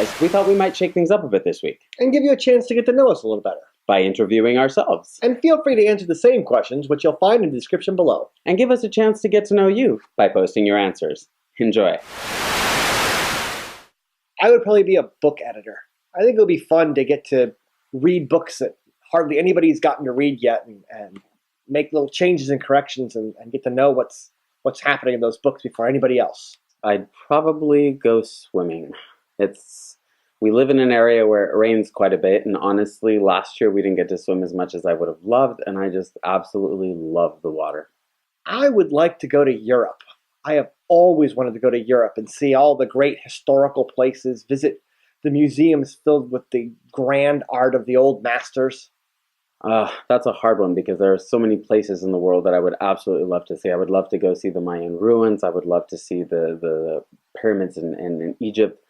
guys, we thought we might shake things up a bit this week and give you a chance to get to know us a little better. by interviewing ourselves. And feel free to answer the same questions, which you'll find in the description below. And give us a chance to get to know you by posting your answers. Enjoy. I would probably be a book editor. I think it'll be fun to get to read books that hardly anybody's gotten to read yet and make little changes and corrections and get to know what's happening in those books before anybody else. I'd probably go swimming. We live in an area where it rains quite a bit, and honestly, last year we didn't get to swim as much as I would have loved, and I just absolutely love the water. I would like to go to Europe. I have always wanted to go to Europe and see all the great historical places, visit the museums filled with the grand art of the old masters. That's a hard one because there are so many places in the world that I would absolutely love to see. I would love to go see the Mayan ruins. I would love to see the pyramids in Egypt.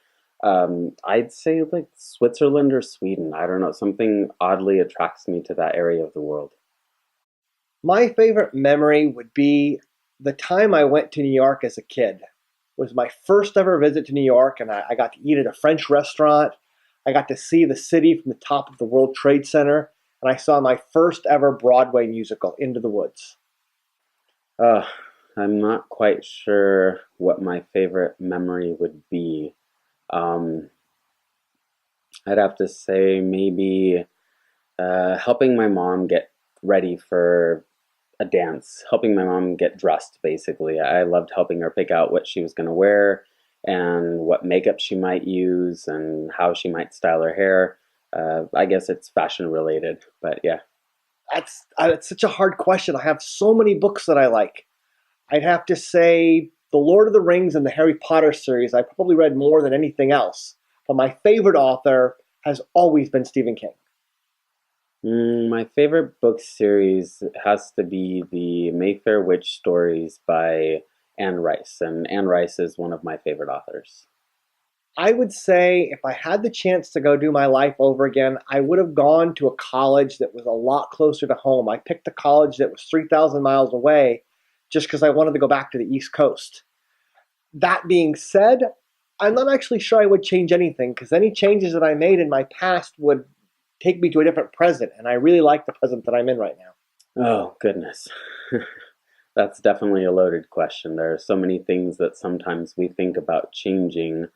I'd say like Switzerland or Sweden. I don't know. Something oddly attracts me to that area of the world. My favorite memory would be the time I went to New York as a kid. It was my first ever visit to New York, and I got to eat at a French restaurant. I got to see the city from the top of the World Trade Center, and I saw my first ever Broadway musical, Into the Woods. I'm not quite sure what my favorite memory would be. I'd have to say maybe helping my mom get ready for a dance, helping my mom get dressed, basically. I loved helping her pick out what she was going to wear and what makeup she might use and how she might style her hair. I guess it's fashion related, but yeah. That's such a hard question. I have so many books that I like. I'd have to say The Lord of the Rings and the Harry Potter series I probably read more than anything else. But my favorite author has always been Stephen King. My favorite book series has to be the Mayfair Witch Stories by Anne Rice, and Anne Rice is one of my favorite authors. I would say if I had the chance to go do my life over again, I would have gone to a college that was a lot closer to home. I picked a college that was 3,000 miles away just because I wanted to go back to the East Coast. That being said, I'm not actually sure I would change anything because any changes that I made in my past would take me to a different present, and I really like the present that I'm in right now. Oh, goodness. That's definitely a loaded question. There are so many things that sometimes we think about changing.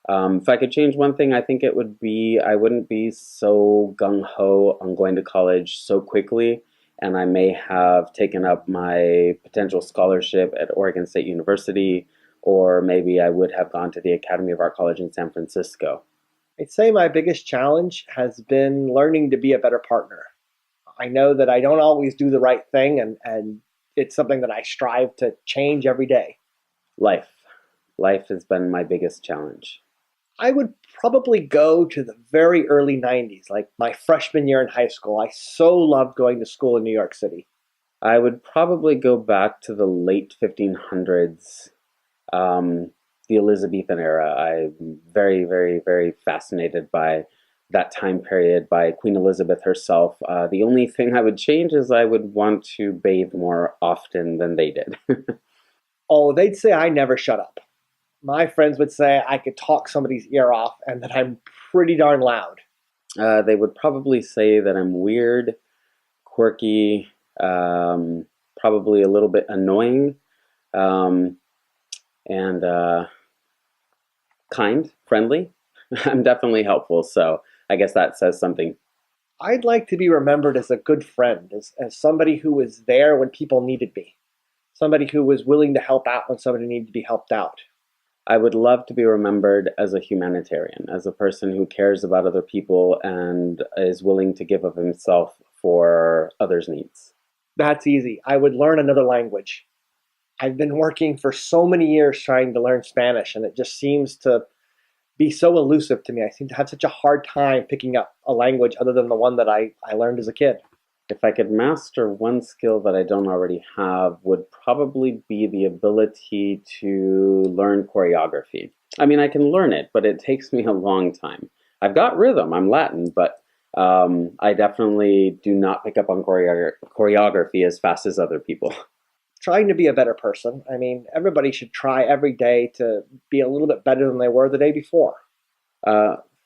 If I could change one thing, I think it would be I wouldn't be so gung-ho on going to college so quickly, and I may have taken up my potential scholarship at Oregon State University, or maybe I would have gone to the Academy of Art College in San Francisco. I'd say my biggest challenge has been learning to be a better partner. I know that I don't always do the right thing, and it's something that I strive to change every day. Life. Life has been my biggest challenge. I would probably go to the very early 90s, like my freshman year in high school. I so loved going to school in New York City. I would probably go back to the late 1500s, the Elizabethan era. I'm very, very, very fascinated by that time period, by Queen Elizabeth herself. The only thing I would change is I would want to bathe more often than they did. Oh, they'd say I never shut up. My friends would say I could talk somebody's ear off and that I'm pretty darn loud. They would probably say that I'm weird, quirky, probably a little bit annoying, and kind, friendly. I'm definitely helpful, so I guess that says something. I'd like to be remembered as a good friend, as somebody who was there when people needed me, somebody who was willing to help out when somebody needed to be helped out. I would love to be remembered as a humanitarian, as a person who cares about other people and is willing to give of himself for others' needs. That's easy. I would learn another language. I've been working for so many years trying to learn Spanish, and it just seems to be so elusive to me. I seem to have such a hard time picking up a language other than the one that I learned as a kid. If I could master one skill that I don't already have, would probably be the ability to learn choreography. I mean, I can learn it, but it takes me a long time. I've got rhythm, I'm Latin, but I definitely do not pick up on choreography as fast as other people. Trying to be a better person. I mean, everybody should try every day to be a little bit better than they were the day before.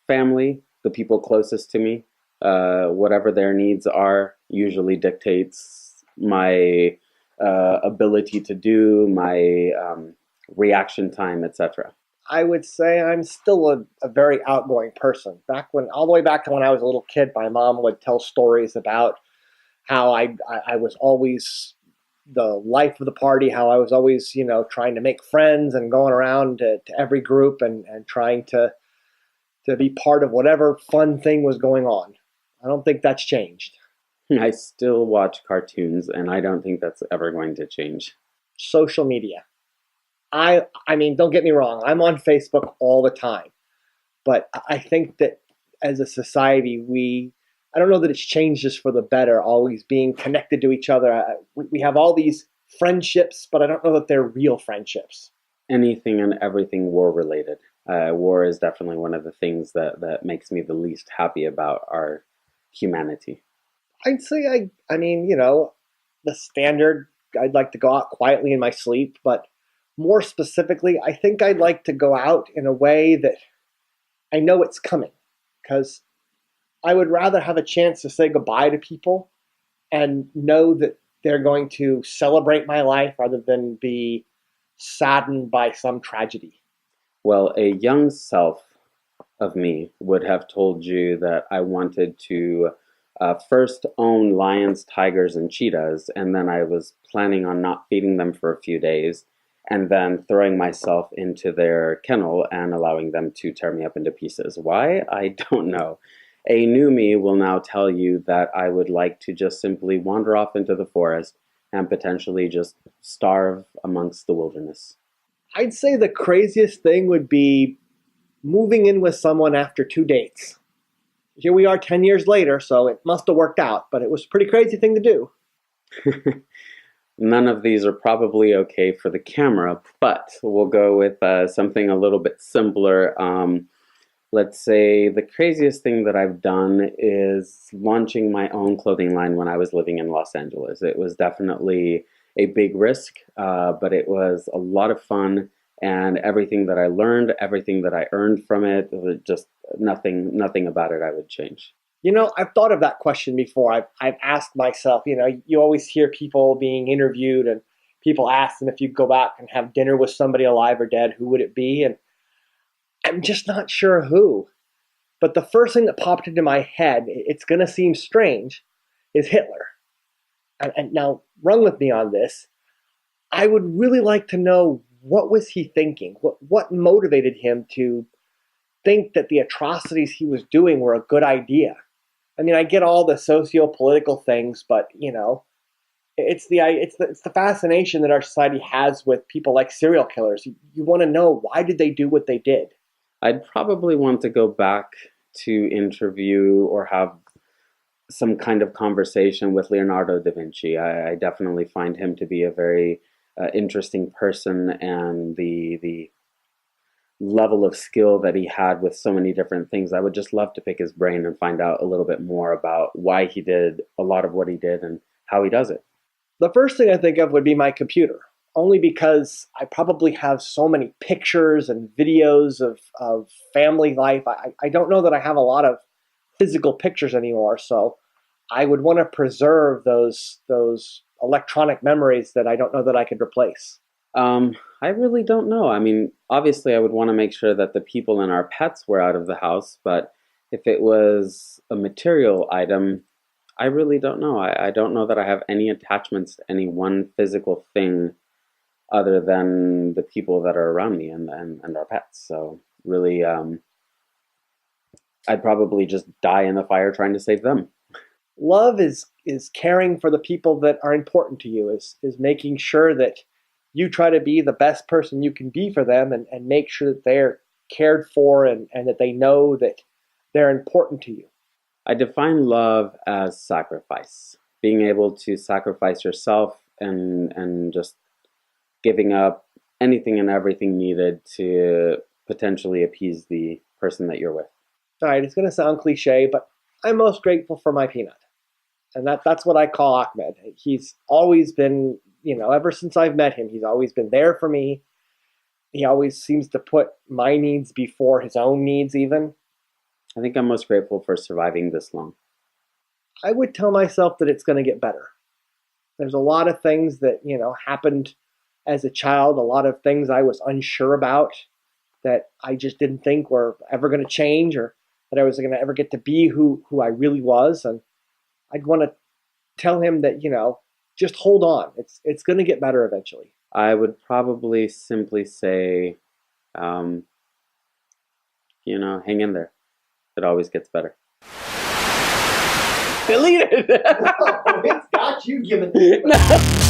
family, the people closest to me, whatever their needs are, usually dictates my ability to do, my reaction time, etc. I would say I'm still a very outgoing person. All the way back to when I was a little kid, my mom would tell stories about how I was always the life of the party, how I was always, trying to make friends and going around to every group and trying to be part of whatever fun thing was going on. I don't think that's changed. I still watch cartoons, and I don't think that's ever going to change. Social media. I mean, don't get me wrong, I'm on Facebook all the time, but I think that as a society, I don't know that it's changed just for the better, always being connected to each other. We have all these friendships, but I don't know that they're real friendships. Anything and everything war related. War is definitely one of the things that makes me the least happy about our humanity. I'd say I mean, the standard, I'd like to go out quietly in my sleep, but more specifically, I think I'd like to go out in a way that I know it's coming, because I would rather have a chance to say goodbye to people and know that they're going to celebrate my life rather than be saddened by some tragedy. Well, a young self of me would have told you that I wanted to first own lions, tigers, and cheetahs, and then I was planning on not feeding them for a few days, and then throwing myself into their kennel and allowing them to tear me up into pieces. Why? I don't know. A new me will now tell you that I would like to just simply wander off into the forest and potentially just starve amongst the wilderness. I'd say the craziest thing would be moving in with someone after 2 dates. Here we are 10 years later, so it must have worked out, but it was a pretty crazy thing to do. None of these are probably okay for the camera, but we'll go with something a little bit simpler. Let's say the craziest thing that I've done is launching my own clothing line when I was living in Los Angeles. It was definitely a big risk, but it was a lot of fun, and everything that I learned, everything that I earned from it, just nothing about it I would change. I've thought of that question before. I've asked myself, you always hear people being interviewed and people ask them if you go back and have dinner with somebody alive or dead, who would it be? And I'm just not sure who. But the first thing that popped into my head, it's going to seem strange, is Hitler. And now, run with me on this. I would really like to know, what was he thinking? What motivated him to think that the atrocities he was doing were a good idea? I mean, I get all the socio-political things, but it's the fascination that our society has with people like serial killers. You want to know, why did they do what they did? I'd probably want to go back to interview or have some kind of conversation with Leonardo da Vinci. I definitely find him to be a very interesting person, and the level of skill that he had with so many different things. I would just love to pick his brain and find out a little bit more about why he did a lot of what he did and how he does it. The first thing I think of would be my computer, only because I probably have so many pictures and videos of family life. I don't know that I have a lot of physical pictures anymore, so I would want to preserve those electronic memories that I don't know that I could replace. I really don't know. I mean, obviously, I would want to make sure that the people and our pets were out of the house, but if it was a material item, I really don't know. I don't know that I have any attachments to any one physical thing other than the people that are around me and our pets. So, really, I'd probably just die in the fire trying to save them. Love is caring for the people that are important to you, is making sure that you try to be the best person you can be for them, and make sure that they're cared for, and that they know that they're important to you. I define love as sacrifice, being able to sacrifice yourself and just giving up anything and everything needed to potentially appease the person that you're with. All right, it's going to sound cliche, but I'm most grateful for my peanut. And that's what I call Ahmed. He's always been, ever since I've met him, he's always been there for me. He always seems to put my needs before his own needs even. I think I'm most grateful for surviving this long. I would tell myself that it's going to get better. There's a lot of things that, happened as a child, a lot of things I was unsure about that I just didn't think were ever going to change or that I was going to ever get to be who I really was. And I'd want to tell him that, just hold on. It's going to get better eventually. I would probably simply say, um, hang in there. It always gets better. Delete it. It's got you giving. No.